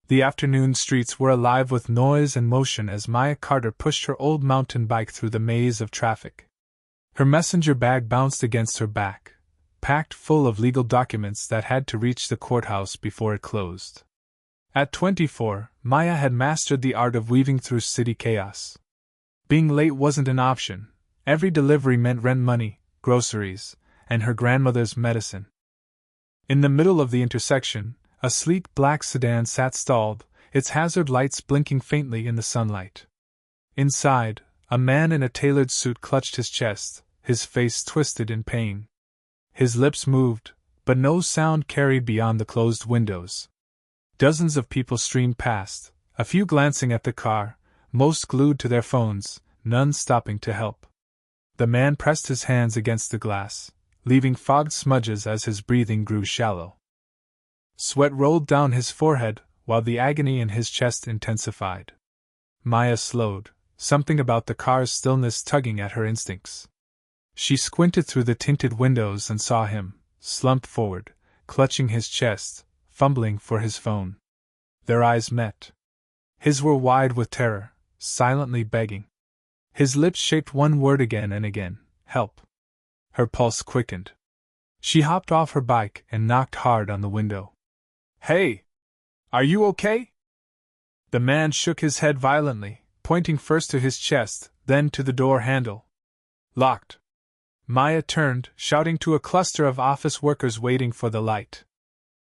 The afternoon streets were alive with noise and motion as Maya Carter pushed her old mountain bike through the maze of traffic. Her messenger bag bounced against her back, packed full of legal documents that had to reach the courthouse before it closed. At 24, Maya had mastered the art of weaving through city chaos. Being late wasn't an option. Every delivery meant rent money, groceries, and her grandmother's medicine. In the middle of the intersection, a sleek black sedan sat stalled, its hazard lights blinking faintly in the sunlight. Inside, a man in a tailored suit clutched his chest, his face twisted in pain. His lips moved, but no sound carried beyond the closed windows. Dozens of people streamed past, a few glancing at the car, most glued to their phones, none stopping to help. The man pressed his hands against the glass, leaving fogged smudges as his breathing grew shallow. Sweat rolled down his forehead, while the agony in his chest intensified. Maya slowed, something about the car's stillness tugging at her instincts. She squinted through the tinted windows and saw him, slumped forward, clutching his chest, fumbling for his phone. Their eyes met. His were wide with terror, silently begging. His lips shaped one word again and again: help. Her pulse quickened. She hopped off her bike and knocked hard on the window. "Hey! Are you okay?" The man shook his head violently, pointing first to his chest, then to the door handle. Locked. Maya turned, shouting to a cluster of office workers waiting for the light.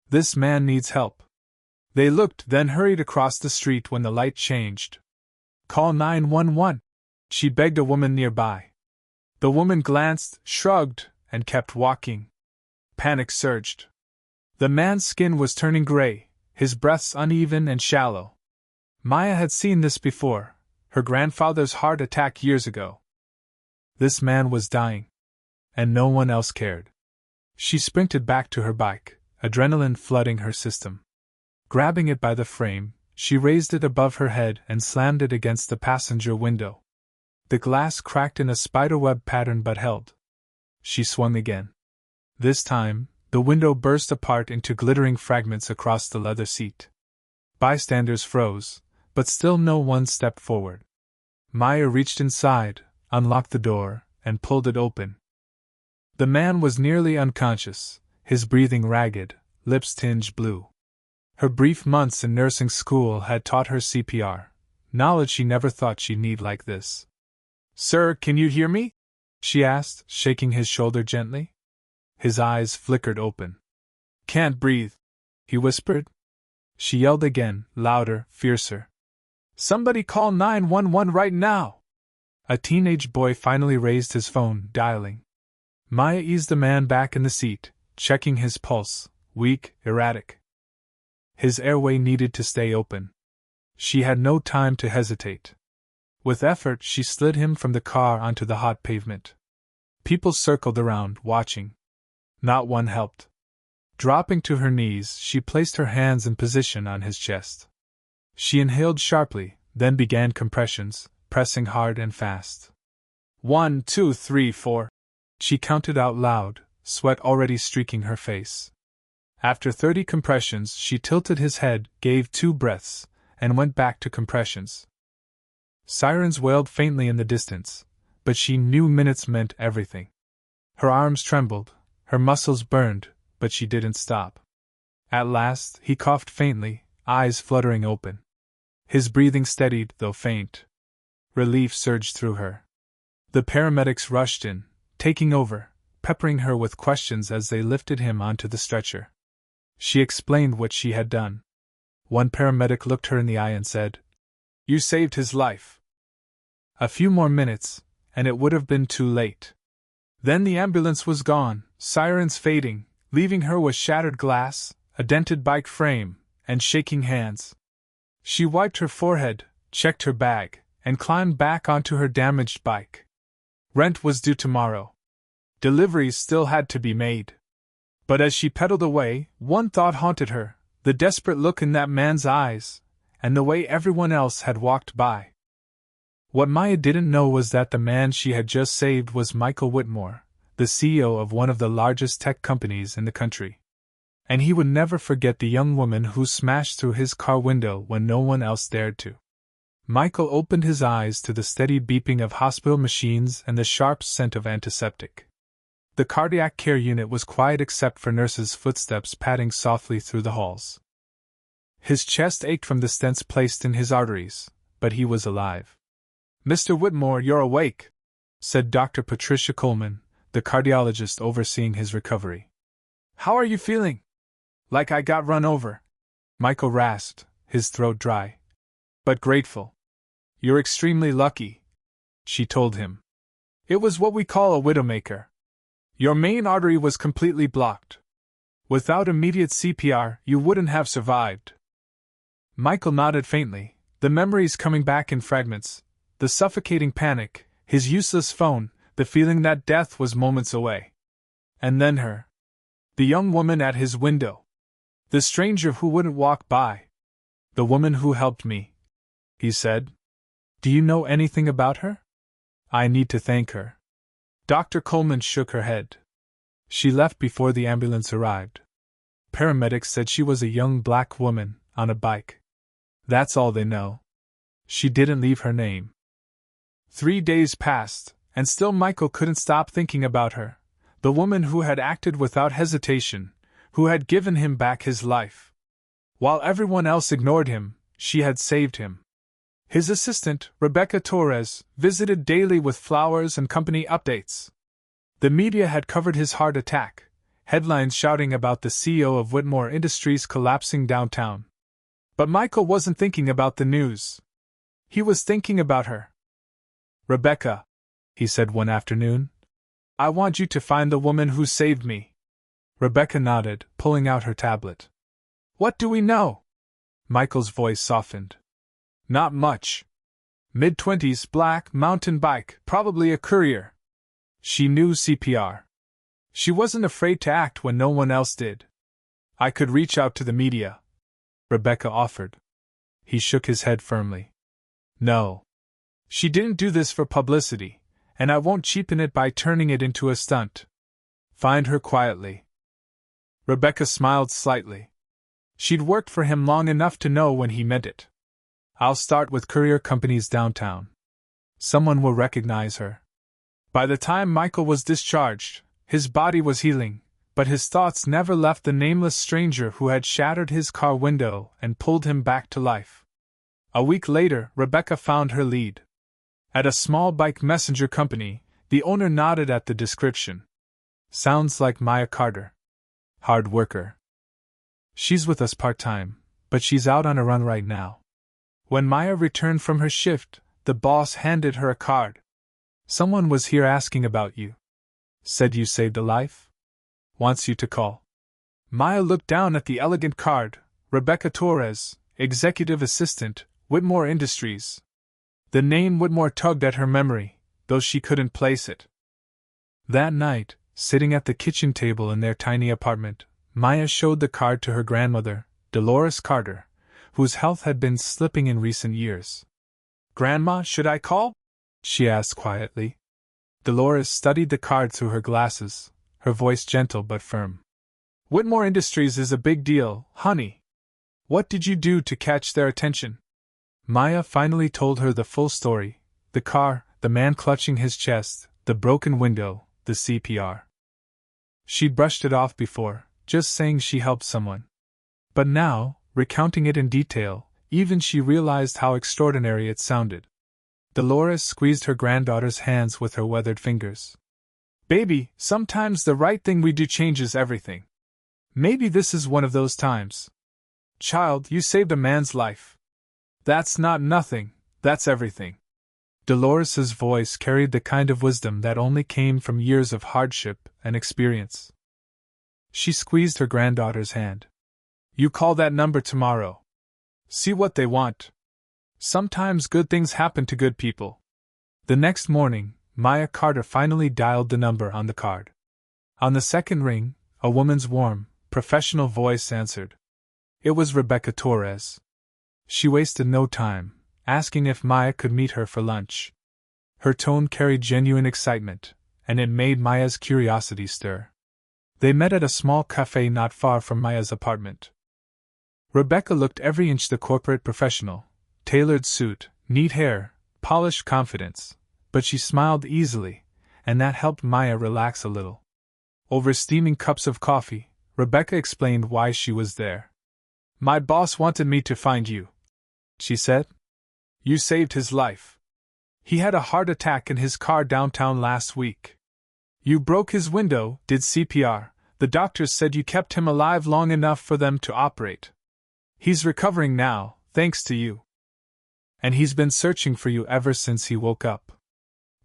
"This man needs help." They looked, then hurried across the street when the light changed. "Call 911, she begged a woman nearby. The woman glanced, shrugged, and kept walking. Panic surged. The man's skin was turning gray, his breaths uneven and shallow. Maya had seen this before, her grandfather's heart attack years ago. This man was dying, and no one else cared. She sprinted back to her bike, adrenaline flooding her system. Grabbing it by the frame, she raised it above her head and slammed it against the passenger window. The glass cracked in a spiderweb pattern but held. She swung again. This time, the window burst apart into glittering fragments across the leather seat. Bystanders froze, but still no one stepped forward. Maya reached inside, unlocked the door, and pulled it open. The man was nearly unconscious, his breathing ragged, lips tinged blue. Her brief months in nursing school had taught her CPR, knowledge she never thought she'd need like this. "Sir, can you hear me?" she asked, shaking his shoulder gently. His eyes flickered open. "Can't breathe," he whispered. She yelled again, louder, fiercer. "Somebody call 911 right now!" A teenage boy finally raised his phone, dialing. Maya eased the man back in the seat, checking his pulse, weak, erratic. His airway needed to stay open. She had no time to hesitate. With effort, she slid him from the car onto the hot pavement. People circled around, watching. Not one helped. Dropping to her knees, she placed her hands in position on his chest. She inhaled sharply, then began compressions, pressing hard and fast. 1, 2, 3, 4. She counted out loud, sweat already streaking her face. After 30 compressions, she tilted his head, gave 2 breaths, and went back to compressions. Sirens wailed faintly in the distance, but she knew minutes meant everything. Her arms trembled, her muscles burned, but she didn't stop. At last, he coughed faintly, eyes fluttering open. His breathing steadied, though faint. Relief surged through her. The paramedics rushed in, taking over, peppering her with questions as they lifted him onto the stretcher. She explained what she had done. One paramedic looked her in the eye and said, "You saved his life." A few more minutes, and it would have been too late. Then the ambulance was gone, sirens fading, leaving her with shattered glass, a dented bike frame, and shaking hands. She wiped her forehead, checked her bag, and climbed back onto her damaged bike. Rent was due tomorrow. Deliveries still had to be made. But as she pedaled away, one thought haunted her, the desperate look in that man's eyes, and the way everyone else had walked by. What Maya didn't know was that the man she had just saved was Michael Whitmore, the CEO of one of the largest tech companies in the country. And he would never forget the young woman who smashed through his car window when no one else dared to. Michael opened his eyes to the steady beeping of hospital machines and the sharp scent of antiseptic. The cardiac care unit was quiet except for nurses' footsteps padding softly through the halls. His chest ached from the stents placed in his arteries, but he was alive. "Mr. Whitmore, you're awake," said Dr. Patricia Coleman, the cardiologist overseeing his recovery. "How are you feeling?" "Like I got run over," Michael rasped, his throat dry. "But grateful." "You're extremely lucky," she told him. "It was what we call a widowmaker. Your main artery was completely blocked. Without immediate CPR, you wouldn't have survived." Michael nodded faintly, the memories coming back in fragments, the suffocating panic, his useless phone, the feeling that death was moments away. And then her. The young woman at his window. The stranger who wouldn't walk by. "The woman who helped me," he said. "Do you know anything about her?" "I need to thank her." Dr. Coleman shook her head. "She left before the ambulance arrived. Paramedics said she was a young black woman, on a bike. That's all they know. She didn't leave her name." 3 days passed, and still Michael couldn't stop thinking about her, the woman who had acted without hesitation, who had given him back his life. While everyone else ignored him, she had saved him. His assistant, Rebecca Torres, visited daily with flowers and company updates. The media had covered his heart attack, headlines shouting about the CEO of Whitmore Industries collapsing downtown. But Michael wasn't thinking about the news. He was thinking about her. "Rebecca," he said one afternoon, "I want you to find the woman who saved me." Rebecca nodded, pulling out her tablet. "What do we know?" Michael's voice softened. "Not much. Mid-20s, black, mountain bike, probably a courier. She knew CPR. She wasn't afraid to act when no one else did. I could reach out to the media," Rebecca offered. He shook his head firmly. "No. She didn't do this for publicity, and I won't cheapen it by turning it into a stunt. Find her quietly." Rebecca smiled slightly. She'd worked for him long enough to know when he meant it. "I'll start with courier companies downtown. Someone will recognize her." By the time Michael was discharged, his body was healing, but his thoughts never left the nameless stranger who had shattered his car window and pulled him back to life. A week later, Rebecca found her lead. At a small bike messenger company, the owner nodded at the description. "Sounds like Maya Carter. Hard worker. She's with us part-time, but she's out on a run right now." When Maya returned from her shift, the boss handed her a card. "Someone was here asking about you. Said you saved a life. Wants you to call." Maya looked down at the elegant card. Rebecca Torres, Executive Assistant, Whitmore Industries. The name Whitmore tugged at her memory, though she couldn't place it. That night, sitting at the kitchen table in their tiny apartment, Maya showed the card to her grandmother, Dolores Carter, whose health had been slipping in recent years. "Grandma, should I call?" she asked quietly. Dolores studied the card through her glasses, her voice gentle but firm. "Whitmore Industries is a big deal, honey. What did you do to catch their attention?" Maya finally told her the full story: the car, the man clutching his chest, the broken window, the CPR. She'd brushed it off before, just saying she helped someone. But now, recounting it in detail, even she realized how extraordinary it sounded. Dolores squeezed her granddaughter's hands with her weathered fingers. "Baby, sometimes the right thing we do changes everything. Maybe this is one of those times. Child, you saved a man's life. That's not nothing, that's everything." Dolores's voice carried the kind of wisdom that only came from years of hardship and experience. She squeezed her granddaughter's hand. "You call that number tomorrow. See what they want. Sometimes good things happen to good people." The next morning, Maya Carter finally dialed the number on the card. On the second ring, a woman's warm, professional voice answered. It was Rebecca Torres. She wasted no time, asking if Maya could meet her for lunch. Her tone carried genuine excitement, and it made Maya's curiosity stir. They met at a small cafe not far from Maya's apartment. Rebecca looked every inch the corporate professional, tailored suit, neat hair, polished confidence, but she smiled easily, and that helped Maya relax a little. Over steaming cups of coffee, Rebecca explained why she was there. "My boss wanted me to find you," she said. "You saved his life. He had a heart attack in his car downtown last week. You broke his window, did CPR. The doctors said you kept him alive long enough for them to operate. He's recovering now, thanks to you. And he's been searching for you ever since he woke up."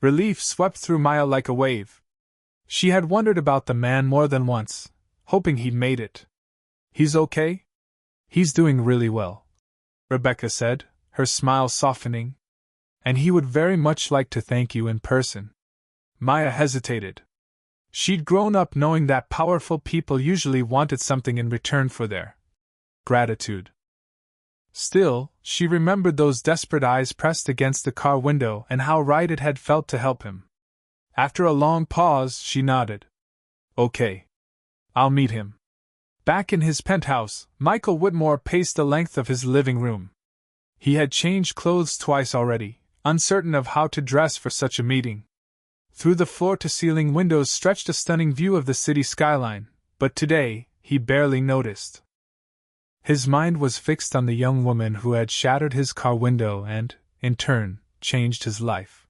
Relief swept through Maya like a wave. She had wondered about the man more than once, hoping he'd made it. "He's okay?" "He's doing really well," Rebecca said, her smile softening. "And he would very much like to thank you in person." Maya hesitated. She'd grown up knowing that powerful people usually wanted something in return for their gratitude. Still, she remembered those desperate eyes pressed against the car window and how right it had felt to help him. After a long pause, she nodded. "Okay. I'll meet him." Back in his penthouse, Michael Whitmore paced the length of his living room. He had changed clothes twice already, uncertain of how to dress for such a meeting. Through the floor-to-ceiling windows stretched a stunning view of the city skyline, but today, he barely noticed. His mind was fixed on the young woman who had shattered his car window and, in turn, changed his life.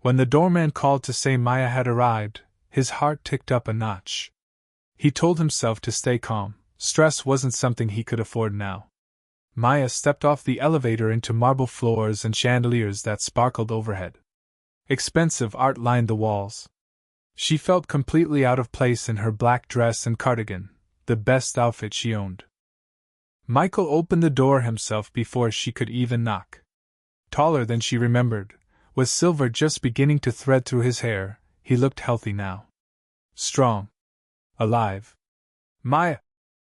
When the doorman called to say Maya had arrived, his heart ticked up a notch. He told himself to stay calm. Stress wasn't something he could afford now. Maya stepped off the elevator into marble floors and chandeliers that sparkled overhead. Expensive art lined the walls. She felt completely out of place in her black dress and cardigan, the best outfit she owned. Michael opened the door himself before she could even knock. Taller than she remembered, with silver just beginning to thread through his hair, he looked healthy now. Strong. Alive. "Maya,"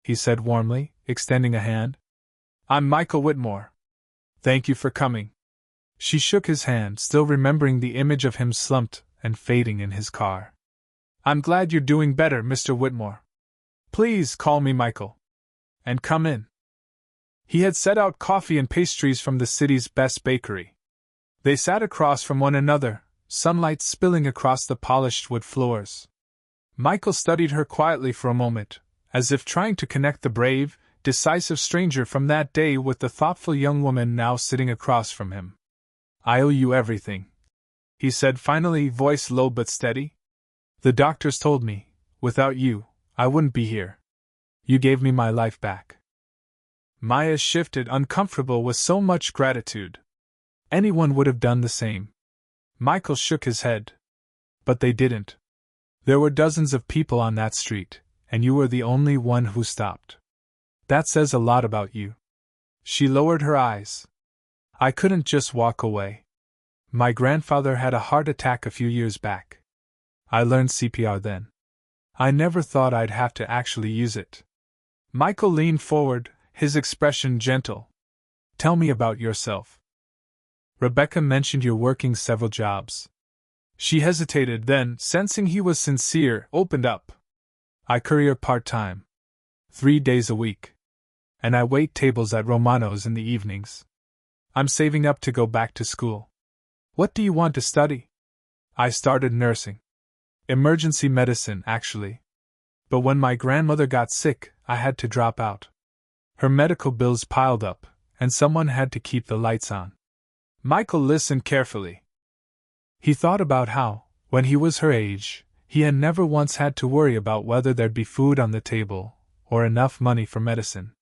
he said warmly, extending a hand. "I'm Michael Whitmore. Thank you for coming." She shook his hand, still remembering the image of him slumped and fading in his car. "I'm glad you're doing better, Mr. Whitmore. Please call me Michael. And come in." He had set out coffee and pastries from the city's best bakery. They sat across from one another, sunlight spilling across the polished wood floors. Michael studied her quietly for a moment, as if trying to connect the brave, decisive stranger from that day with the thoughtful young woman now sitting across from him. "I owe you everything," he said finally, voice low but steady. "The doctors told me, without you, I wouldn't be here. You gave me my life back." Maya shifted, uncomfortable with so much gratitude. Anyone would have done the same. Michael shook his head. "But they didn't. There were dozens of people on that street, and you were the only one who stopped. That says a lot about you." She lowered her eyes. "I couldn't just walk away. My grandfather had a heart attack a few years back. I learned CPR then. I never thought I'd have to actually use it." Michael leaned forward, his expression gentle. "Tell me about yourself." "Rebecca mentioned you're working several jobs." She hesitated, then, sensing he was sincere, opened up. "I courier part-time. 3 days a week. And I wait tables at Romano's in the evenings. I'm saving up to go back to school." "What do you want to study?" "I started nursing. Emergency medicine, actually. But when my grandmother got sick, I had to drop out. Her medical bills piled up, and someone had to keep the lights on." Michael listened carefully. He thought about how, when he was her age, he had never once had to worry about whether there'd be food on the table, or enough money for medicine.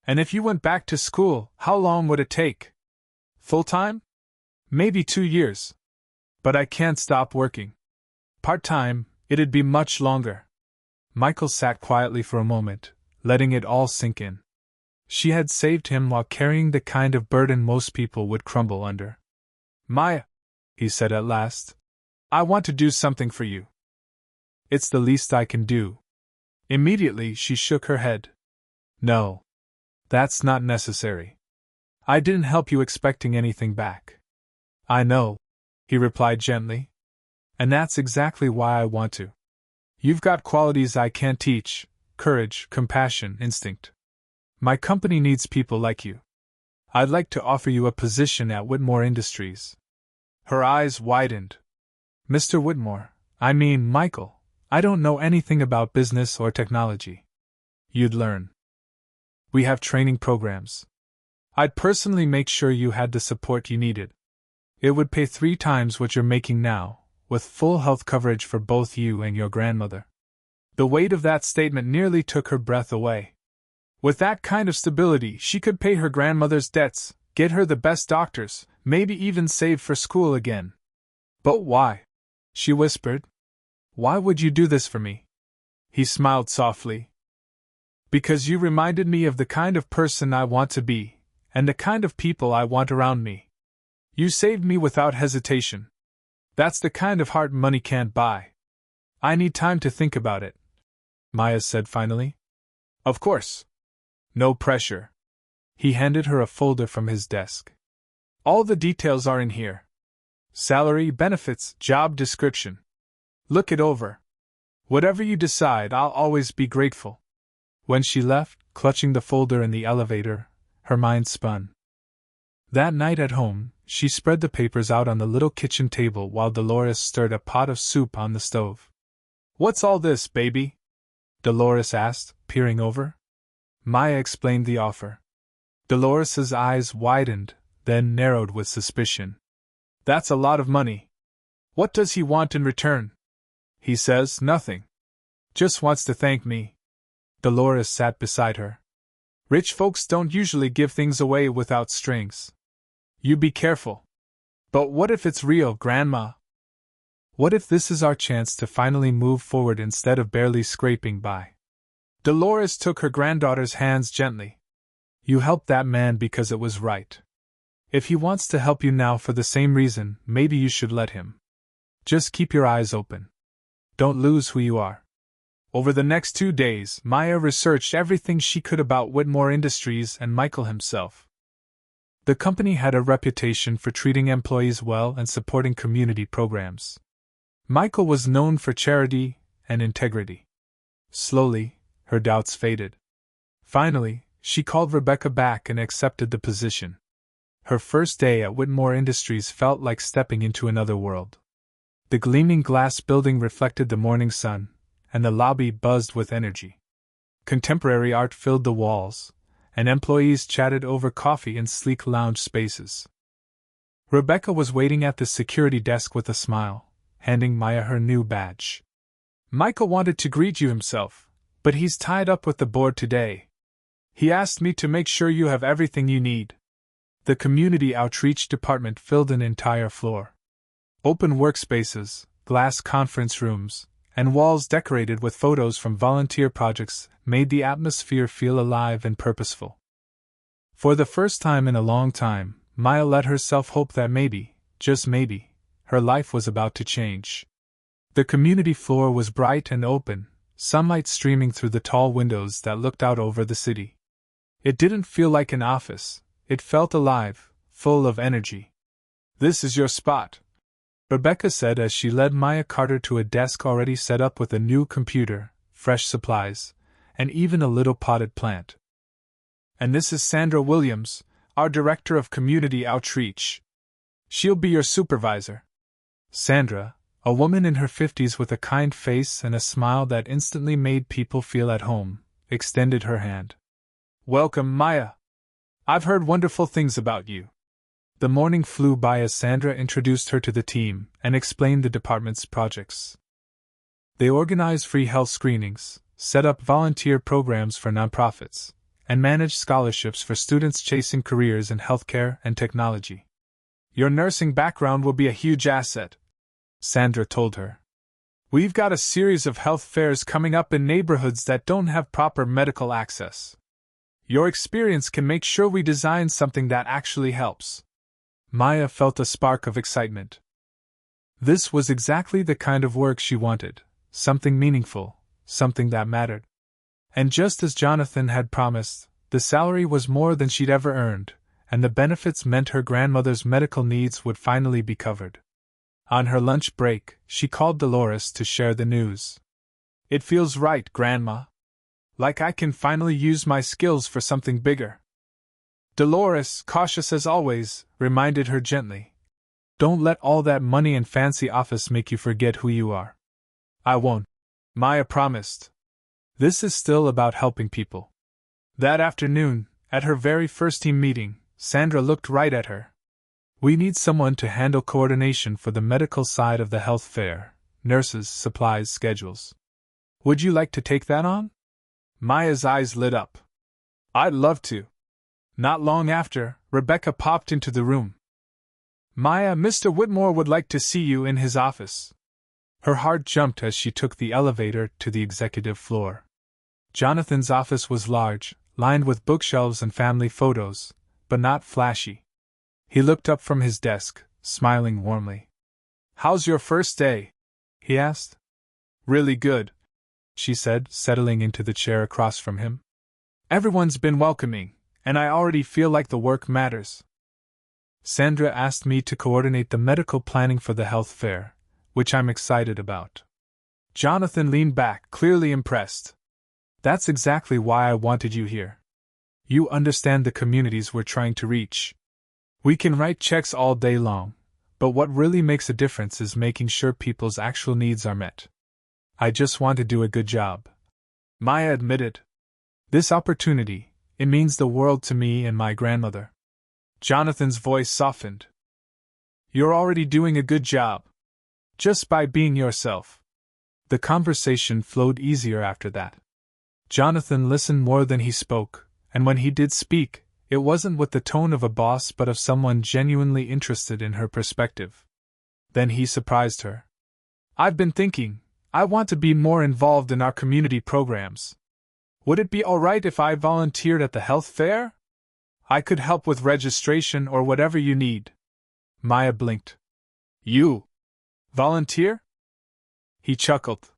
"And if you went back to school, how long would it take? Full-time? Maybe 2 years. But I can't stop working. Part-time, it'd be much longer." Michael sat quietly for a moment, letting it all sink in. She had saved him while carrying the kind of burden most people would crumble under. "Maya," he said at last, "I want to do something for you." "It's the least I can do." Immediately she shook her head. "No. That's not necessary. I didn't help you expecting anything back." "I know," he replied gently. "And that's exactly why I want to. You've got qualities I can't teach: courage, compassion, instinct. My company needs people like you. I'd like to offer you a position at Whitmore Industries. Her eyes widened. Mr. Whitmore, I mean Michael, I don't know anything about business or technology. You'd learn. We have training programs. I'd personally make sure you had the support you needed. It would pay 3 times what you're making now, with full health coverage for both you and your grandmother. The weight of that statement nearly took her breath away. With that kind of stability, she could pay her grandmother's debts, get her the best doctors, maybe even save for school again. But why? She whispered. Why would you do this for me? He smiled softly. Because you reminded me of the kind of person I want to be, and the kind of people I want around me. You saved me without hesitation. That's the kind of heart money can't buy. I need time to think about it, Maya said finally. Of course. No pressure. He handed her a folder from his desk. All the details are in here. Salary, benefits, job description. Look it over. Whatever you decide, I'll always be grateful. When she left, clutching the folder in the elevator, her mind spun. That night at home, she spread the papers out on the little kitchen table while Dolores stirred a pot of soup on the stove. What's all this, baby? Dolores asked, peering over. Maya explained the offer. Dolores's eyes widened, then narrowed with suspicion. That's a lot of money. What does he want in return? He says nothing. Just wants to thank me. Dolores sat beside her. Rich folks don't usually give things away without strings. You be careful. But what if it's real, Grandma? What if this is our chance to finally move forward instead of barely scraping by? Dolores took her granddaughter's hands gently. You helped that man because it was right. If he wants to help you now for the same reason, maybe you should let him. Just keep your eyes open. Don't lose who you are. Over the next 2 days, Maya researched everything she could about Whitmore Industries and Michael himself. The company had a reputation for treating employees well and supporting community programs. Michael was known for charity and integrity. Slowly, her doubts faded. Finally, she called Rebecca back and accepted the position. Her first day at Whitmore Industries felt like stepping into another world. The gleaming glass building reflected the morning sun, and the lobby buzzed with energy. Contemporary art filled the walls, and employees chatted over coffee in sleek lounge spaces. Rebecca was waiting at the security desk with a smile, handing Maya her new badge. Michael wanted to greet you himself, but he's tied up with the board today. He asked me to make sure you have everything you need. The community outreach department filled an entire floor. Open workspaces, glass conference rooms, and walls decorated with photos from volunteer projects made the atmosphere feel alive and purposeful. For the first time in a long time, Maya let herself hope that maybe, just maybe, her life was about to change. The community floor was bright and open, sunlight streaming through the tall windows that looked out over the city. It didn't feel like an office, it felt alive, full of energy. This is your spot, Rebecca said as she led Maya Carter to a desk already set up with a new computer, fresh supplies, and even a little potted plant. And this is Sandra Williams, our Director of Community Outreach. She'll be your supervisor. Sandra, a woman in her 50s with a kind face and a smile that instantly made people feel at home, extended her hand. Welcome, Maya. I've heard wonderful things about you. The morning flew by as Sandra introduced her to the team and explained the department's projects. They organized free health screenings, set up volunteer programs for nonprofits, and managed scholarships for students chasing careers in healthcare and technology. Your nursing background will be a huge asset, Sandra told her. We've got a series of health fairs coming up in neighborhoods that don't have proper medical access. Your experience can make sure we design something that actually helps. Maya felt a spark of excitement. This was exactly the kind of work she wanted, something meaningful, something that mattered. And just as Jonathan had promised, the salary was more than she'd ever earned, and the benefits meant her grandmother's medical needs would finally be covered. On her lunch break, she called Dolores to share the news. It feels right, Grandma. Like I can finally use my skills for something bigger. Dolores, cautious as always, reminded her gently. Don't let all that money and fancy office make you forget who you are. I won't, Maya promised. This is still about helping people. That afternoon, at her very first team meeting, Sandra looked right at her. We need someone to handle coordination for the medical side of the health fair, nurses, supplies, schedules. Would you like to take that on? Maya's eyes lit up. I'd love to. Not long after, Rebecca popped into the room. Maya, Mr. Whitmore would like to see you in his office. Her heart jumped as she took the elevator to the executive floor. Jonathan's office was large, lined with bookshelves and family photos, but not flashy. He looked up from his desk, smiling warmly. How's your first day? He asked. Really good, she said, settling into the chair across from him. Everyone's been welcoming, and I already feel like the work matters. Sandra asked me to coordinate the medical planning for the health fair, which I'm excited about. Jonathan leaned back, clearly impressed. That's exactly why I wanted you here. You understand the communities we're trying to reach. We can write checks all day long, but what really makes a difference is making sure people's actual needs are met. I just want to do a good job. Maya admitted. This opportunity, it means the world to me and my grandmother. Jonathan's voice softened. You're already doing a good job. Just by being yourself. The conversation flowed easier after that. Jonathan listened more than he spoke, and when he did speak, it wasn't with the tone of a boss but of someone genuinely interested in her perspective. Then he surprised her. I've been thinking, I want to be more involved in our community programs. Would it be alright if I volunteered at the health fair? I could help with registration or whatever you need. Maya blinked. You? Volunteer? He chuckled.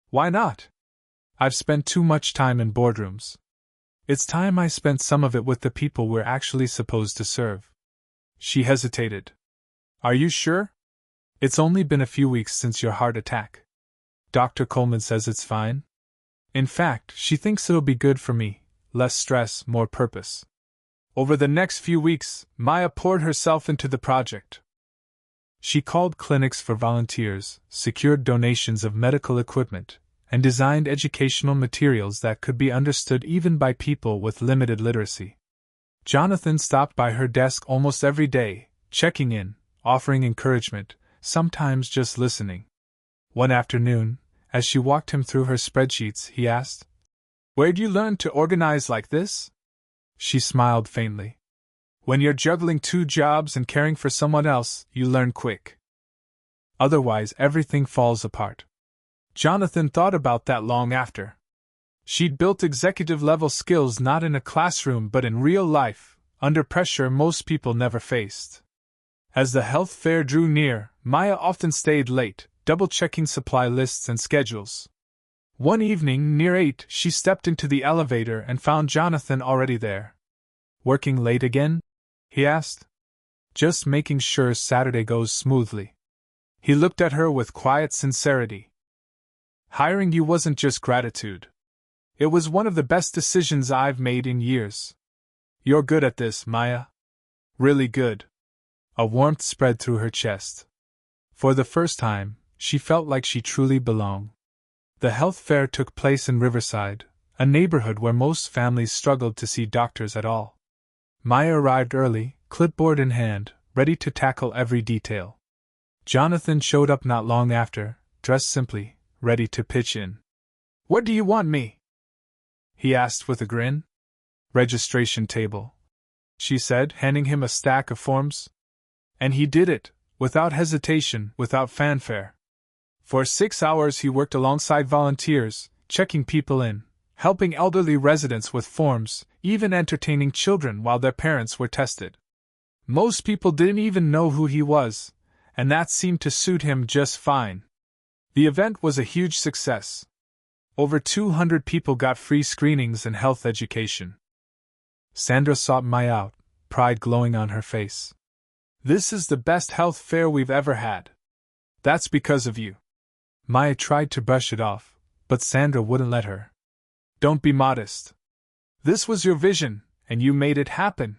Why not? I've spent too much time in boardrooms. It's time I spent some of it with the people we're actually supposed to serve. She hesitated. Are you sure? It's only been a few weeks since your heart attack. Dr. Coleman says it's fine. In fact, she thinks it'll be good for me. Less stress, more purpose. Over the next few weeks, Maya poured herself into the project. She called clinics for volunteers, secured donations of medical equipment, and designed educational materials that could be understood even by people with limited literacy. Jonathan stopped by her desk almost every day, checking in, offering encouragement, sometimes just listening. One afternoon, as she walked him through her spreadsheets, he asked, Where'd you learn to organize like this? She smiled faintly. When you're juggling 2 jobs and caring for someone else, you learn quick. Otherwise, everything falls apart. Jonathan thought about that long after. She'd built executive-level skills not in a classroom but in real life, under pressure most people never faced. As the health fair drew near, Maya often stayed late, double-checking supply lists and schedules. One evening, near 8, she stepped into the elevator and found Jonathan already there. Working late again? He asked. Just making sure Saturday goes smoothly. He looked at her with quiet sincerity. Hiring you wasn't just gratitude. It was one of the best decisions I've made in years. You're good at this, Maya. Really good. A warmth spread through her chest. For the first time, she felt like she truly belonged. The health fair took place in Riverside, a neighborhood where most families struggled to see doctors at all. Maya arrived early, clipboard in hand, ready to tackle every detail. Jonathan showed up not long after, dressed simply, ready to pitch in. What do you want me? He asked with a grin. Registration table, she said, handing him a stack of forms. And he did it, without hesitation, without fanfare. For 6 hours he worked alongside volunteers, checking people in, helping elderly residents with forms, even entertaining children while their parents were tested. Most people didn't even know who he was, and that seemed to suit him just fine. The event was a huge success. Over 200 people got free screenings and health education. Sandra sought Maya out, pride glowing on her face. This is the best health fair we've ever had. That's because of you. Maya tried to brush it off, but Sandra wouldn't let her. Don't be modest. This was your vision, and you made it happen.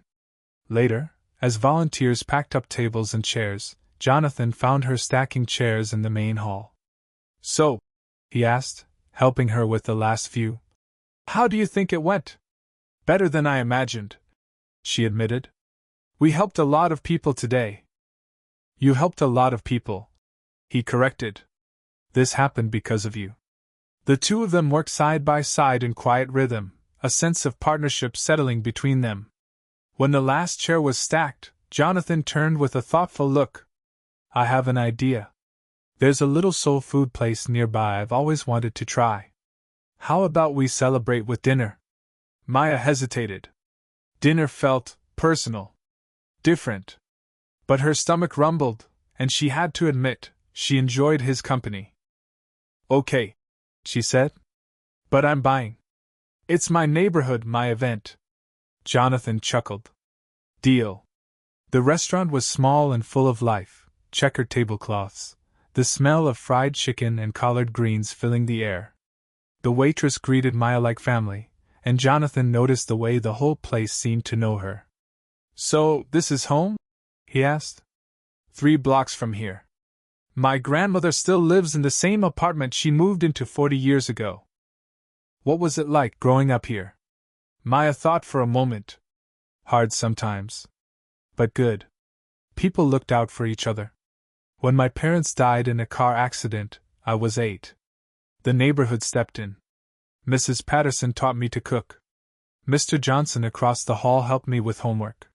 Later, as volunteers packed up tables and chairs, Jonathan found her stacking chairs in the main hall. So, he asked, helping her with the last few. How do you think it went? Better than I imagined, she admitted. We helped a lot of people today. You helped a lot of people, he corrected. This happened because of you. The two of them worked side by side in quiet rhythm, a sense of partnership settling between them. When the last chair was stacked, Jonathan turned with a thoughtful look. I have an idea. There's a little soul food place nearby I've always wanted to try. How about we celebrate with dinner? Maya hesitated. Dinner felt personal. Different. But her stomach rumbled, and she had to admit, she enjoyed his company. Okay, she said. But I'm buying. It's my neighborhood, my event. Jonathan chuckled. Deal. The restaurant was small and full of life, checkered tablecloths, the smell of fried chicken and collard greens filling the air. The waitress greeted Maya like family, and Jonathan noticed the way the whole place seemed to know her. So, this is home? He asked. 3 blocks from here. My grandmother still lives in the same apartment she moved into 40 years ago. What was it like growing up here? Maya thought for a moment. Hard sometimes. But good. People looked out for each other. When my parents died in a car accident, I was 8. The neighborhood stepped in. Mrs. Patterson taught me to cook. Mr. Johnson across the hall helped me with homework.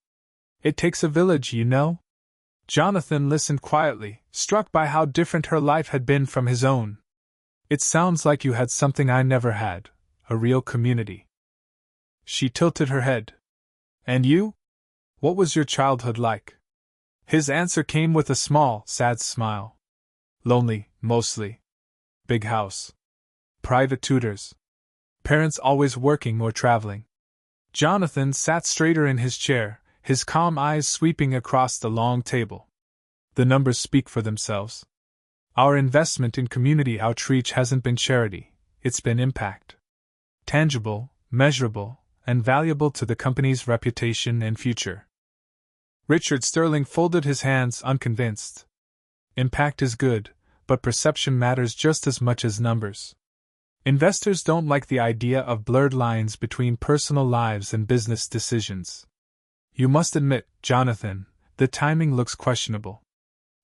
It takes a village, you know? Jonathan listened quietly, struck by how different her life had been from his own. It sounds like you had something I never had, a real community. She tilted her head. And you? What was your childhood like? His answer came with a small, sad smile. Lonely, mostly. Big house. Private tutors. Parents always working or traveling. Jonathan sat straighter in his chair, his calm eyes sweeping across the long table. The numbers speak for themselves. Our investment in community outreach hasn't been charity, it's been impact. Tangible, measurable, and valuable to the company's reputation and future. Richard Sterling folded his hands, unconvinced. Impact is good, but perception matters just as much as numbers. Investors don't like the idea of blurred lines between personal lives and business decisions. You must admit, Jonathan, the timing looks questionable.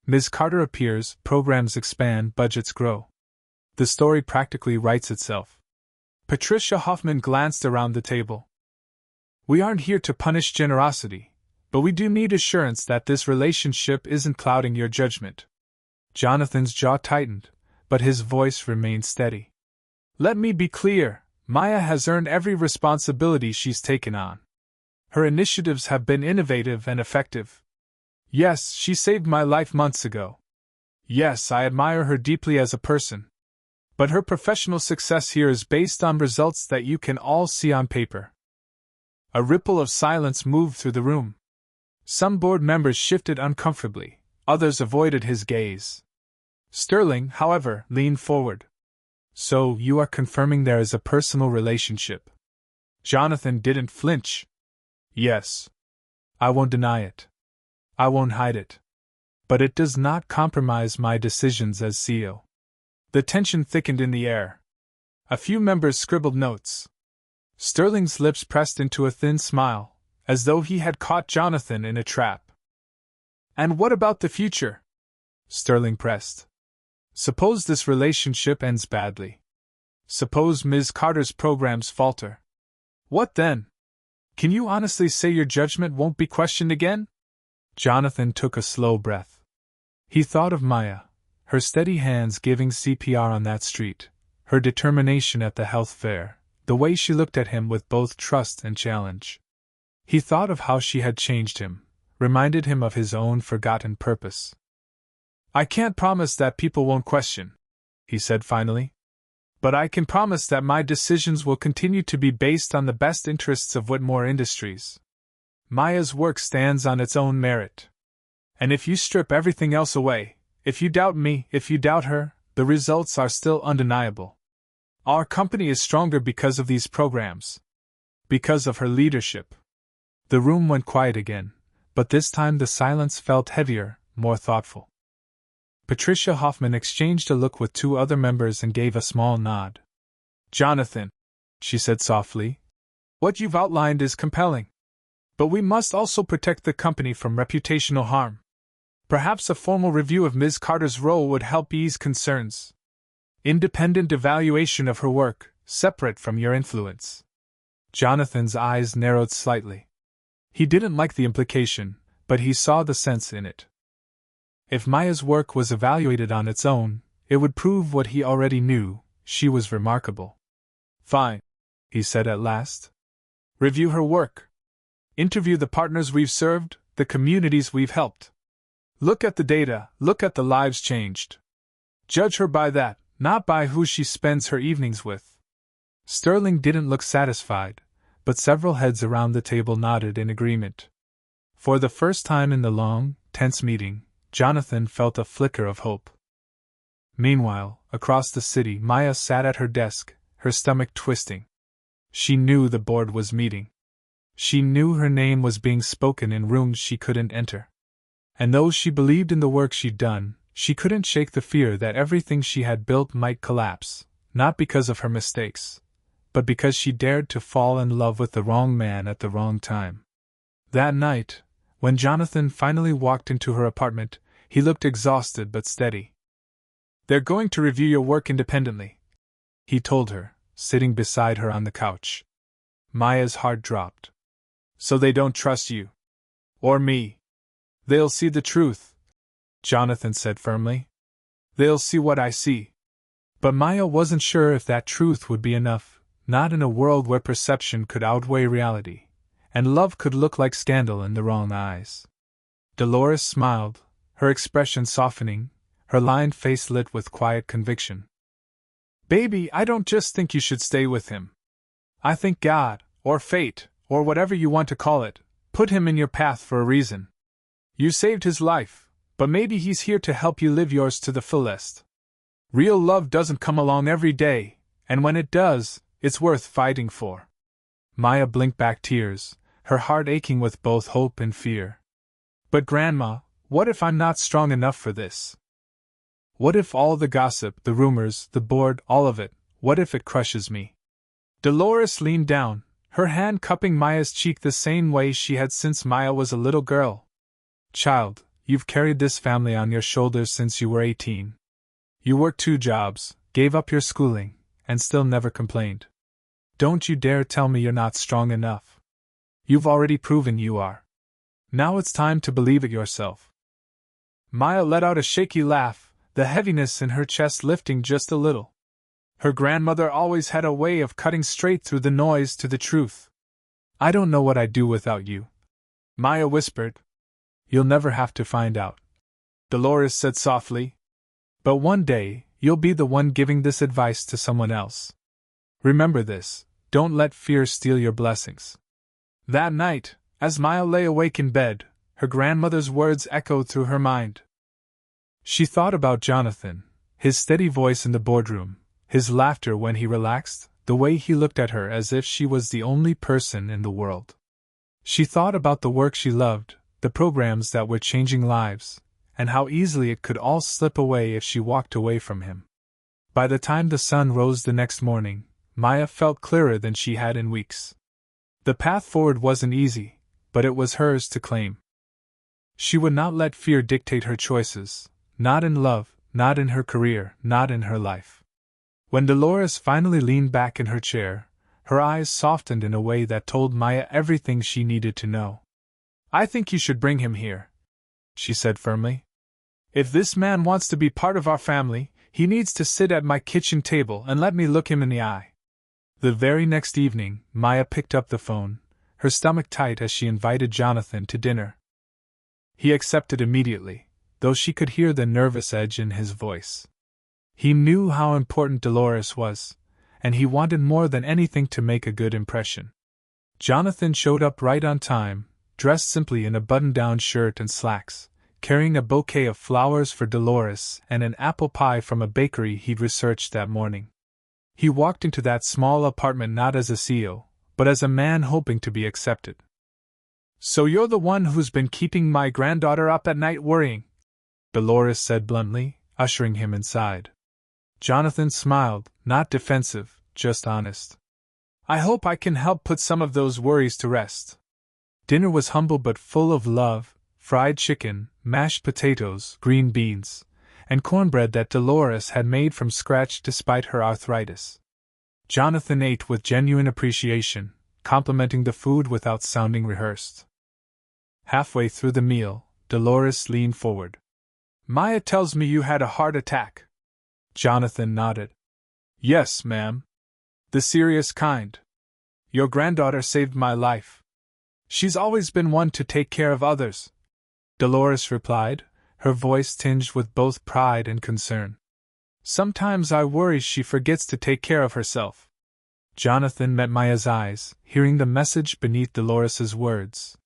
Ms. Carter appears, programs expand, budgets grow. The story practically writes itself. Patricia Hoffman glanced around the table. We aren't here to punish generosity, but we do need assurance that this relationship isn't clouding your judgment. Jonathan's jaw tightened, but his voice remained steady. Let me be clear, Maya has earned every responsibility she's taken on. Her initiatives have been innovative and effective. Yes, she saved my life months ago. Yes, I admire her deeply as a person. But her professional success here is based on results that you can all see on paper. A ripple of silence moved through the room. Some board members shifted uncomfortably, others avoided his gaze. Sterling, however, leaned forward. So, you are confirming there is a personal relationship? Jonathan didn't flinch. Yes. I won't deny it. I won't hide it. But it does not compromise my decisions as CEO. The tension thickened in the air. A few members scribbled notes. Sterling's lips pressed into a thin smile, as though he had caught Jonathan in a trap. And what about the future? Sterling pressed. Suppose this relationship ends badly. Suppose Ms. Carter's programs falter. What then? Can you honestly say your judgment won't be questioned again? Jonathan took a slow breath. He thought of Maya, her steady hands giving CPR on that street, her determination at the health fair, the way she looked at him with both trust and challenge. He thought of how she had changed him, reminded him of his own forgotten purpose. I can't promise that people won't question, he said finally. But I can promise that my decisions will continue to be based on the best interests of Whitmore Industries. Maya's work stands on its own merit. And if you strip everything else away, if you doubt me, if you doubt her, the results are still undeniable. Our company is stronger because of these programs. Because of her leadership. The room went quiet again, but this time the silence felt heavier, more thoughtful. Patricia Hoffman exchanged a look with two other members and gave a small nod. Jonathan, she said softly, what you've outlined is compelling. But we must also protect the company from reputational harm. Perhaps a formal review of Ms. Carter's role would help ease concerns. Independent evaluation of her work, separate from your influence. Jonathan's eyes narrowed slightly. He didn't like the implication, but he saw the sense in it. If Maya's work was evaluated on its own, it would prove what he already knew: she was remarkable. Fine, he said at last. Review her work. Interview the partners we've served, the communities we've helped. Look at the data, look at the lives changed. Judge her by that, not by who she spends her evenings with. Sterling didn't look satisfied, but several heads around the table nodded in agreement. For the first time in the long, tense meeting, Jonathan felt a flicker of hope. Meanwhile, across the city, Maya sat at her desk, her stomach twisting. She knew the board was meeting. She knew her name was being spoken in rooms she couldn't enter. And though she believed in the work she'd done, she couldn't shake the fear that everything she had built might collapse, not because of her mistakes, but because she dared to fall in love with the wrong man at the wrong time. That night, when Jonathan finally walked into her apartment, he looked exhausted but steady. They're going to review your work independently, he told her, sitting beside her on the couch. Maya's heart dropped. So they don't trust you. Or me. They'll see the truth, Jonathan said firmly. They'll see what I see. But Maya wasn't sure if that truth would be enough, not in a world where perception could outweigh reality, and love could look like scandal in the wrong eyes. Dolores smiled, her expression softening, her lined face lit with quiet conviction. Baby, I don't just think you should stay with him. I think God, or fate, or whatever you want to call it, put him in your path for a reason. You saved his life, but maybe he's here to help you live yours to the fullest. Real love doesn't come along every day, and when it does, it's worth fighting for. Maya blinked back tears, her heart aching with both hope and fear. But Grandma, what if I'm not strong enough for this? What if all the gossip, the rumors, the board, all of it, what if it crushes me? Dolores leaned down, her hand cupping Maya's cheek the same way she had since Maya was a little girl. Child, you've carried this family on your shoulders since you were 18. You worked 2 jobs, gave up your schooling, and still never complained. Don't you dare tell me you're not strong enough. You've already proven you are. Now it's time to believe it yourself. Maya let out a shaky laugh, the heaviness in her chest lifting just a little. Her grandmother always had a way of cutting straight through the noise to the truth. I don't know what I'd do without you, Maya whispered. You'll never have to find out, Dolores said softly. But one day, you'll be the one giving this advice to someone else. Remember this, don't let fear steal your blessings. That night, as Maya lay awake in bed, her grandmother's words echoed through her mind. She thought about Jonathan, his steady voice in the boardroom, his laughter when he relaxed, the way he looked at her as if she was the only person in the world. She thought about the work she loved, the programs that were changing lives, and how easily it could all slip away if she walked away from him. By the time the sun rose the next morning, Maya felt clearer than she had in weeks. The path forward wasn't easy, but it was hers to claim. She would not let fear dictate her choices, not in love, not in her career, not in her life. When Dolores finally leaned back in her chair, her eyes softened in a way that told Maya everything she needed to know. I think you should bring him here, she said firmly. If this man wants to be part of our family, he needs to sit at my kitchen table and let me look him in the eye. The very next evening, Maya picked up the phone, her stomach tight as she invited Jonathan to dinner. He accepted immediately, though she could hear the nervous edge in his voice. He knew how important Dolores was, and he wanted more than anything to make a good impression. Jonathan showed up right on time, dressed simply in a button-down shirt and slacks, carrying a bouquet of flowers for Dolores and an apple pie from a bakery he'd researched that morning. He walked into that small apartment not as a CEO, but as a man hoping to be accepted. "So you're the one who's been keeping my granddaughter up at night worrying," Dolores said bluntly, ushering him inside. Jonathan smiled, not defensive, just honest. "I hope I can help put some of those worries to rest." Dinner was humble but full of love: fried chicken, mashed potatoes, green beans, and cornbread that Dolores had made from scratch despite her arthritis. Jonathan ate with genuine appreciation, complimenting the food without sounding rehearsed. Halfway through the meal, Dolores leaned forward. "Maya tells me you had a heart attack." Jonathan nodded. "Yes, ma'am. The serious kind. Your granddaughter saved my life." "She's always been one to take care of others," Dolores replied, her voice tinged with both pride and concern. "Sometimes I worry she forgets to take care of herself." Jonathan met Maya's eyes, hearing the message beneath Dolores's words.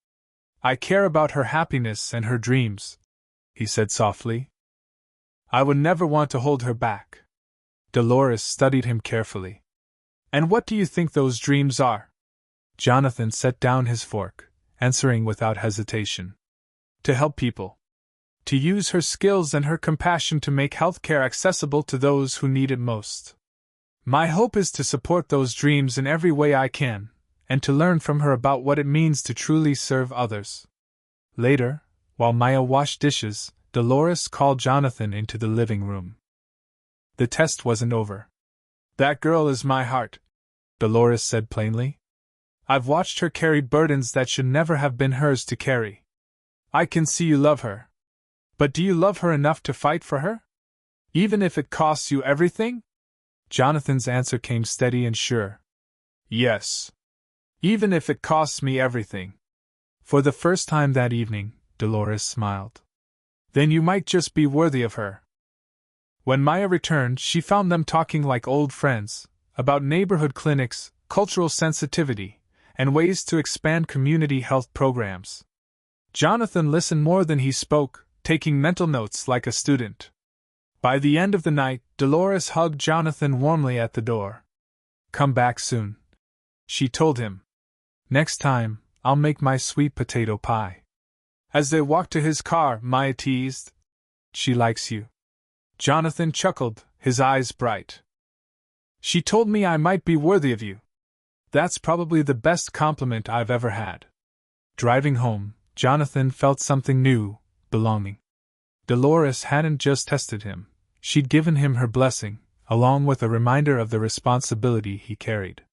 "I care about her happiness and her dreams," he said softly. "I would never want to hold her back." Dolores studied him carefully. "And what do you think those dreams are?" Jonathan set down his fork, answering without hesitation. "To help people. To use her skills and her compassion to make healthcare accessible to those who need it most. My hope is to support those dreams in every way I can, and to learn from her about what it means to truly serve others." Later, while Maya washed dishes, Dolores called Jonathan into the living room. "The test wasn't over. That girl is my heart," Dolores said plainly. "I've watched her carry burdens that should never have been hers to carry. I can see you love her. But do you love her enough to fight for her? Even if it costs you everything?" Jonathan's answer came steady and sure. "Yes. Even if it costs me everything." For the first time that evening, Dolores smiled. "Then you might just be worthy of her." When Maya returned, she found them talking like old friends, about neighborhood clinics, cultural sensitivity, and ways to expand community health programs. Jonathan listened more than he spoke, taking mental notes like a student. By the end of the night, Dolores hugged Jonathan warmly at the door. "Come back soon," she told him. "Next time, I'll make my sweet potato pie." As they walked to his car, Maya teased, "She likes you." Jonathan chuckled, his eyes bright. "She told me I might be worthy of you. That's probably the best compliment I've ever had." Driving home, Jonathan felt something new: belonging. Dolores hadn't just tested him, she'd given him her blessing, along with a reminder of the responsibility he carried.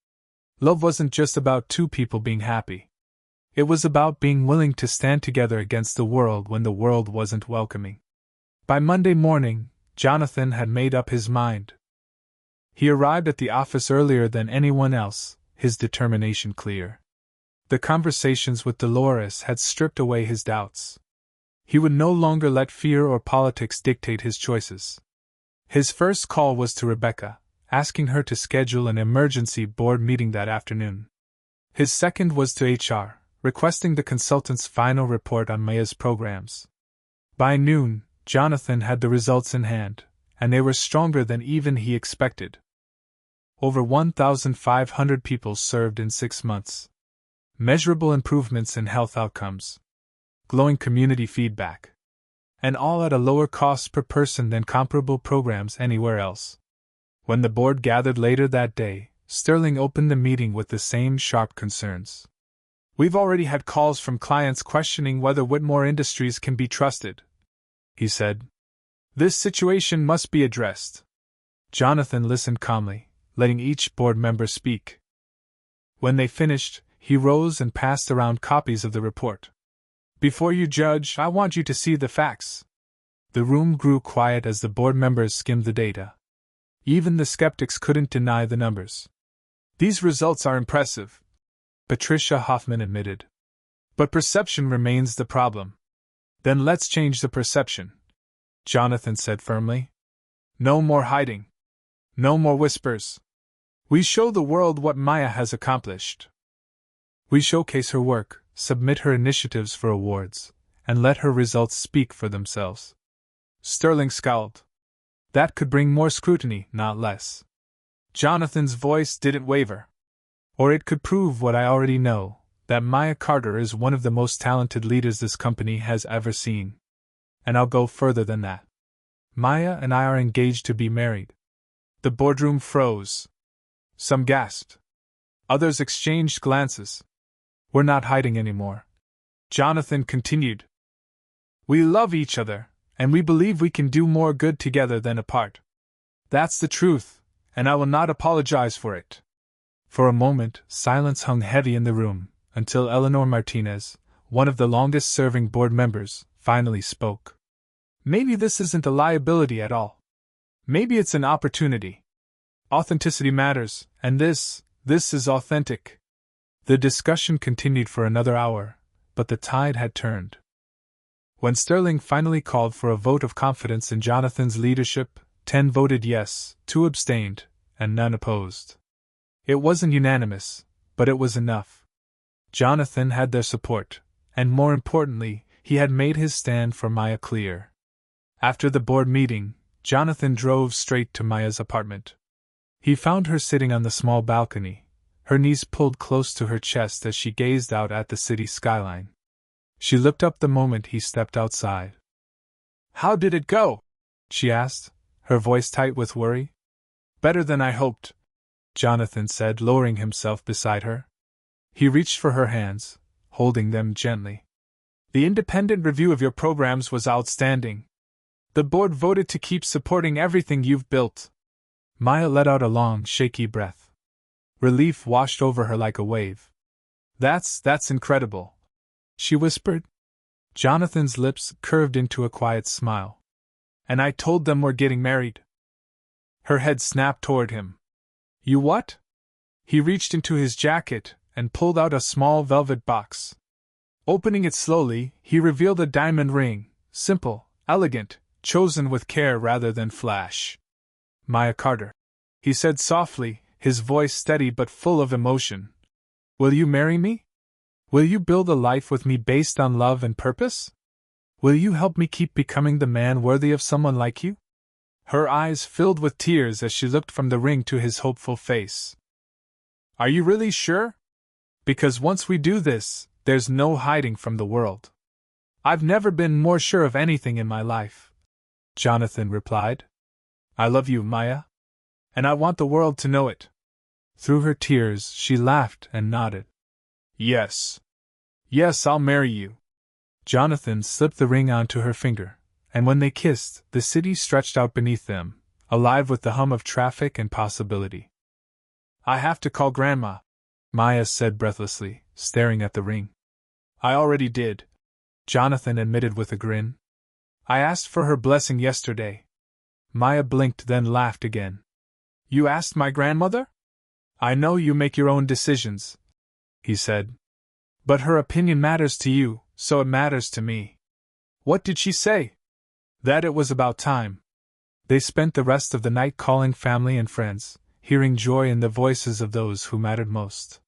Love wasn't just about two people being happy. It was about being willing to stand together against the world when the world wasn't welcoming. By Monday morning, Jonathan had made up his mind. He arrived at the office earlier than anyone else, his determination clear. The conversations with Dolores had stripped away his doubts. He would no longer let fear or politics dictate his choices. His first call was to Rebecca, asking her to schedule an emergency board meeting that afternoon. His second was to HR, requesting the consultant's final report on Maya's programs. By noon, Jonathan had the results in hand, and they were stronger than even he expected. Over 1,500 people served in 6 months. Measurable improvements in health outcomes. Glowing community feedback. And all at a lower cost per person than comparable programs anywhere else. When the board gathered later that day, Sterling opened the meeting with the same sharp concerns. "We've already had calls from clients questioning whether Whitmore Industries can be trusted," he said. "This situation must be addressed." Jonathan listened calmly, letting each board member speak. When they finished, he rose and passed around copies of the report. "Before you judge, I want you to see the facts." The room grew quiet as the board members skimmed the data. Even the skeptics couldn't deny the numbers. "These results are impressive," Patricia Hoffman admitted. "But perception remains the problem." "Then let's change the perception," Jonathan said firmly. "No more hiding. No more whispers. We show the world what Maya has accomplished. We showcase her work, submit her initiatives for awards, and let her results speak for themselves." Sterling scowled. "That could bring more scrutiny, not less." Jonathan's voice didn't waver. Or it could prove what I already know, that Maya Carter is one of the most talented leaders this company has ever seen. And I'll go further than that. Maya and I are engaged to be married. The boardroom froze. Some gasped. Others exchanged glances. We're not hiding anymore. Jonathan continued. We love each other, and we believe we can do more good together than apart. That's the truth, and I will not apologize for it. For a moment, silence hung heavy in the room, until Eleanor Martinez, one of the longest-serving board members, finally spoke. Maybe this isn't a liability at all. Maybe it's an opportunity. Authenticity matters, and this is authentic. The discussion continued for another hour, but the tide had turned. When Sterling finally called for a vote of confidence in Jonathan's leadership, 10 voted yes, 2 abstained, and none opposed. It wasn't unanimous, but it was enough. Jonathan had their support, and more importantly, he had made his stand for Maya clear. After the board meeting, Jonathan drove straight to Maya's apartment. He found her sitting on the small balcony, her knees pulled close to her chest as she gazed out at the city skyline. She looked up the moment he stepped outside. How did it go? She asked, her voice tight with worry. Better than I hoped, Jonathan said, lowering himself beside her. He reached for her hands, holding them gently. The independent review of your programs was outstanding. The board voted to keep supporting everything you've built. Maya let out a long, shaky breath. Relief washed over her like a wave. That's incredible, she whispered. Jonathan's lips curved into a quiet smile. And I told them we're getting married. Her head snapped toward him. You what? He reached into his jacket and pulled out a small velvet box. Opening it slowly, he revealed a diamond ring, simple, elegant, chosen with care rather than flash. Maya Carter, he said softly, his voice steady but full of emotion. Will you marry me? Will you build a life with me based on love and purpose? Will you help me keep becoming the man worthy of someone like you? Her eyes filled with tears as she looked from the ring to his hopeful face. Are you really sure? Because once we do this, there's no hiding from the world. I've never been more sure of anything in my life, Jonathan replied. I love you, Maya. And I want the world to know it. Through her tears, she laughed and nodded. Yes. Yes, I'll marry you. Jonathan slipped the ring onto her finger, and when they kissed, the city stretched out beneath them, alive with the hum of traffic and possibility. I have to call Grandma, Maya said breathlessly, staring at the ring. I already did, Jonathan admitted with a grin. I asked for her blessing yesterday. Maya blinked, then laughed again. You asked my grandmother? I know you make your own decisions, he said. But her opinion matters to you, so it matters to me. What did she say? That it was about time. They spent the rest of the night calling family and friends, hearing joy in the voices of those who mattered most.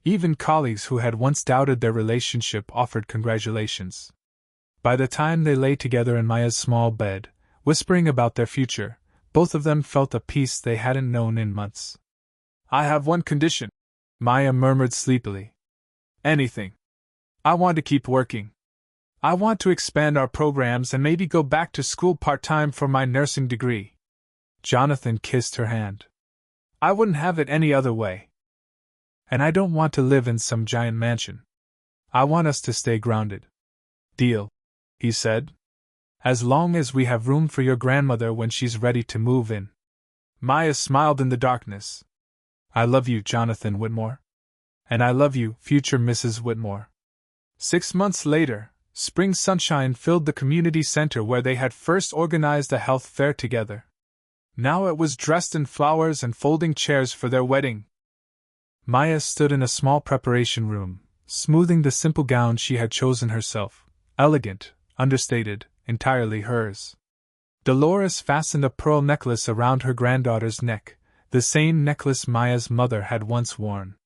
Even colleagues who had once doubted their relationship offered congratulations. By the time they lay together in Maya's small bed, whispering about their future, both of them felt a peace they hadn't known in months. I have one condition, Maya murmured sleepily. Anything. I want to keep working. I want to expand our programs and maybe go back to school part-time for my nursing degree. Jonathan kissed her hand. I wouldn't have it any other way. And I don't want to live in some giant mansion. I want us to stay grounded. Deal, he said. As long as we have room for your grandmother when she's ready to move in. Maya smiled in the darkness. I love you, Jonathan Whitmore. And I love you, future Mrs. Whitmore. 6 months later, spring sunshine filled the community center where they had first organized a health fair together. Now it was dressed in flowers and folding chairs for their wedding. Maya stood in a small preparation room, smoothing the simple gown she had chosen herself, elegant, understated, entirely hers. Dolores fastened a pearl necklace around her granddaughter's neck, the same necklace Maya's mother had once worn.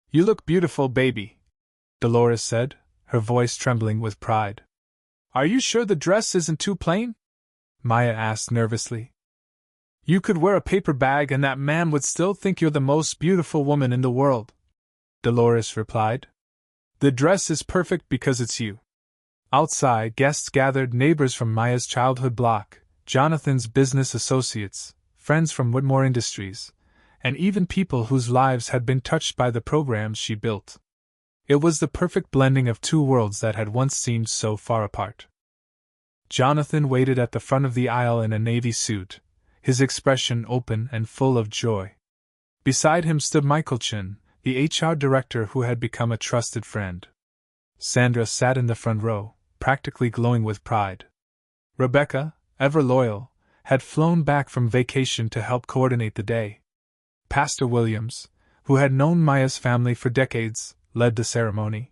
You look beautiful, baby, Dolores said, her voice trembling with pride. Are you sure the dress isn't too plain? Maya asked nervously. You could wear a paper bag and that man would still think you're the most beautiful woman in the world, Dolores replied. The dress is perfect because it's you. Outside, guests gathered, neighbors from Maya's childhood block, Jonathan's business associates, friends from Whitmore Industries, and even people whose lives had been touched by the programs she built. It was the perfect blending of two worlds that had once seemed so far apart. Jonathan waited at the front of the aisle in a navy suit, his expression open and full of joy. Beside him stood Michael Chin, the HR director who had become a trusted friend. Sandra sat in the front row, practically glowing with pride. Rebecca, ever loyal, had flown back from vacation to help coordinate the day. Pastor Williams, who had known Maya's family for decades, led the ceremony.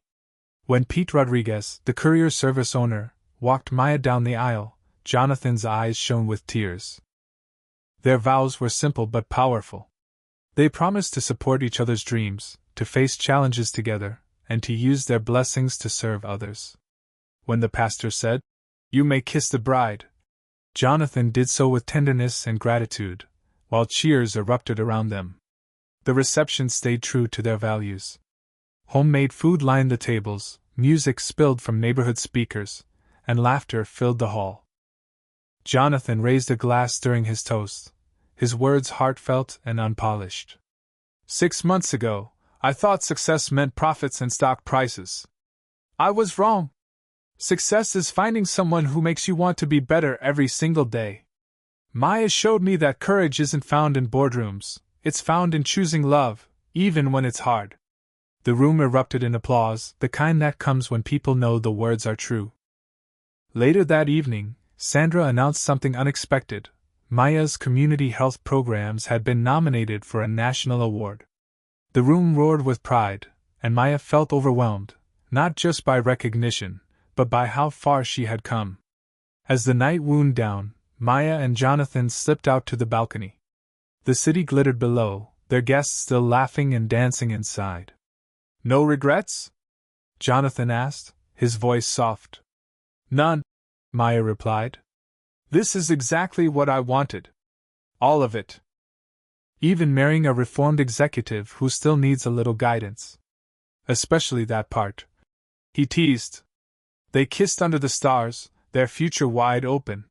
When Pete Rodriguez, the courier service owner, walked Maya down the aisle, Jonathan's eyes shone with tears. Their vows were simple but powerful. They promised to support each other's dreams, to face challenges together, and to use their blessings to serve others. When the pastor said, "You may kiss the bride," Jonathan did so with tenderness and gratitude, while cheers erupted around them. The reception stayed true to their values. Homemade food lined the tables, music spilled from neighborhood speakers, and laughter filled the hall. Jonathan raised a glass during his toast, his words heartfelt and unpolished. 6 months ago, I thought success meant profits and stock prices. I was wrong. Success is finding someone who makes you want to be better every single day. Maya showed me that courage isn't found in boardrooms, it's found in choosing love, even when it's hard. The room erupted in applause, the kind that comes when people know the words are true. Later that evening, Sandra announced something unexpected. Maya's community health programs had been nominated for a national award. The room roared with pride, and Maya felt overwhelmed, not just by recognition, but by how far she had come. As the night wound down, Maya and Jonathan slipped out to the balcony. The city glittered below, their guests still laughing and dancing inside. No regrets? Jonathan asked, his voice soft. None, Maya replied. This is exactly what I wanted. All of it. Even marrying a reformed executive who still needs a little guidance. Especially that part. He teased. They kissed under the stars, their future wide open.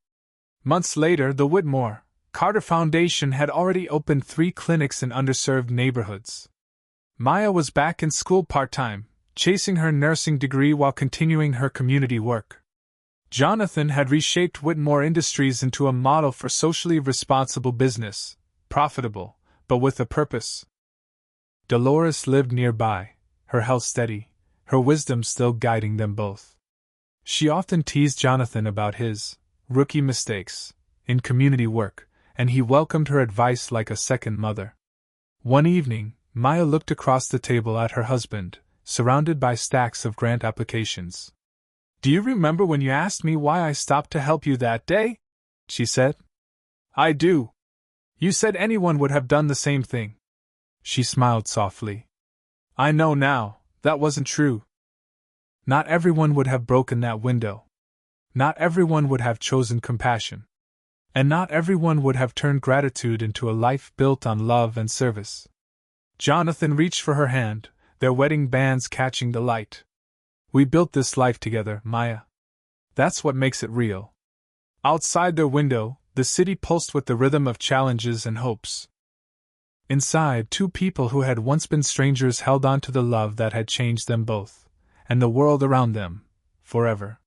Months later, the Whitmore, Carter Foundation had already opened 3 clinics in underserved neighborhoods. Maya was back in school part-time, chasing her nursing degree while continuing her community work. Jonathan had reshaped Whitmore Industries into a model for socially responsible business, profitable, but with a purpose. Dolores lived nearby, her health steady, her wisdom still guiding them both. She often teased Jonathan about his rookie mistakes in community work, and he welcomed her advice like a second mother. One evening, Maya looked across the table at her husband, surrounded by stacks of grant applications. Do you remember when you asked me why I stopped to help you that day? She said. I do. You said anyone would have done the same thing. She smiled softly. I know now, that wasn't true. Not everyone would have broken that window. Not everyone would have chosen compassion. And not everyone would have turned gratitude into a life built on love and service. Jonathan reached for her hand, their wedding bands catching the light. We built this life together, Maya. That's what makes it real. Outside their window, the city pulsed with the rhythm of challenges and hopes. Inside, 2 people who had once been strangers held on to the love that had changed them both, and the world around them, forever.